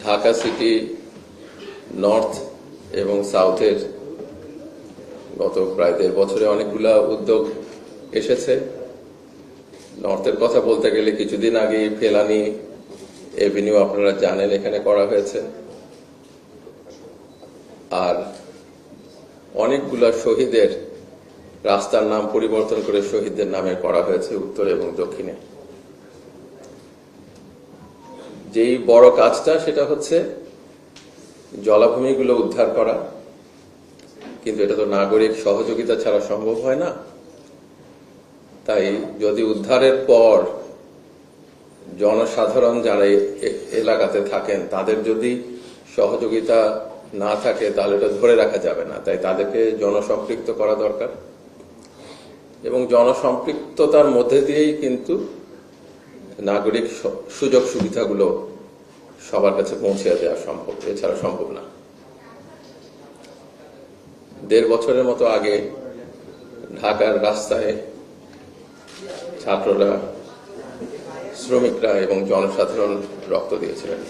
Dhaka city north এবং সাউথের গত প্রায় 1.5 বছরে অনেকগুলা উদ্যোগ এসেছে। নর্থের কথা বলতে গেলে কিছুদিন আগে ফেলানি এভিনিউ আপনারা জানেন এখানে করা হয়েছে, আর অনেকগুলা শহীদের রাস্তার নাম পরিবর্তন করে শহীদদের নামে করা হয়েছে উত্তর এবং দক্ষিণে। যেই বড় কাজটা সেটা হচ্ছে জলাভূমিগুলো উদ্ধার করা, কিন্তু এটা তো নাগরিক সহযোগিতা ছাড়া সম্ভব হয় না। তাই যদি উদ্ধারের পর জনসাধারণ যারা এলাকাতে থাকেন তাদের যদি সহযোগিতা না থাকে তাহলে এটা ধরে রাখা যাবে না। তাই তাদেরকে জনসম্পৃক্ত করা দরকার, এবং জনসম্পৃক্ততার মধ্যে দিয়েই কিন্তু নাগরিক সুযোগ সুবিধাগুলো সবার কাছে পৌঁছে দেওয়া সম্ভব, এছাড়া সম্ভব না। 1.5 বছরের মতো আগে ঢাকার রাস্তায় ছাত্ররা, শ্রমিকরা এবং জনসাধারণ রক্ত দিয়েছিলেন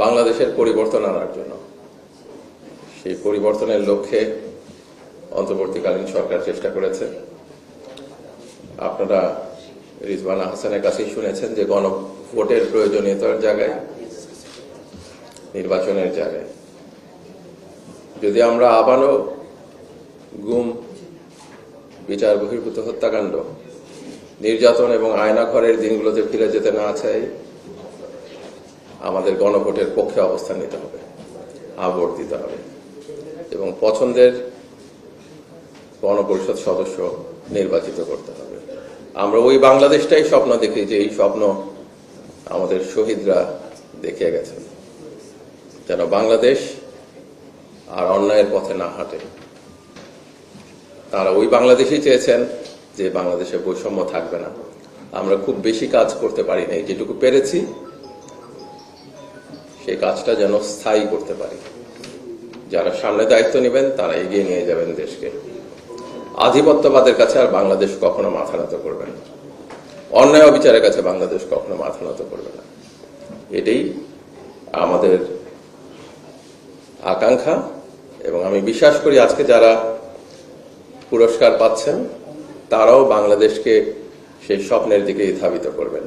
বাংলাদেশের পরিবর্তন আনার জন্য। সেই পরিবর্তনের লক্ষ্যে অন্তর্বর্তীকালীন সরকার চেষ্টা করেছে। আপনারা রিজওয়ানা হাসানের কাছেই শুনেছেন যে গণভোটের প্রয়োজনীয়তার জায়গায়, নির্বাচনের জায়গায় যদি আমরা আবারও গুম, বিচার বহির্ভূত হত্যাকাণ্ড, নির্যাতন এবং আয়নাঘরের দিনগুলোতে ফিরে যেতে না চাই, আমাদের গণভোটের পক্ষে অবস্থান নিতে হবে, ভোট দিতে হবে এবং পছন্দের গণপরিষদ সদস্য নির্বাচিত করতে হবে। আমরা ওই বাংলাদেশটাই স্বপ্ন দেখি যে এই স্বপ্ন আমাদের শহীদরা দেখিয়ে গেছেন, যেন বাংলাদেশ আর অন্যায়ের পথে না হাঁটে। তারা ওই বাংলাদেশই চেয়েছেন যে বাংলাদেশে বৈষম্য থাকবে না। আমরা খুব বেশি কাজ করতে পারি নাই, যেটুকু পেরেছি সেই কাজটা যেন স্থায়ী করতে পারি। যারা সামনে দায়িত্ব নেবেন তারা এগিয়ে নিয়ে যাবেন দেশকে। আধিপত্যবাদের কাছে আর বাংলাদেশ কখনো মাথা নত করবে না, অন্যায় অবিচারের কাছে বাংলাদেশ কখনো মাথা নত করবে না। এটাই আমাদের আকাঙ্ক্ষা, এবং আমি বিশ্বাস করি আজকে যারা পুরস্কার পাচ্ছেন তারাও বাংলাদেশকে সেই স্বপ্নের দিকেই ধাবিত করবেন।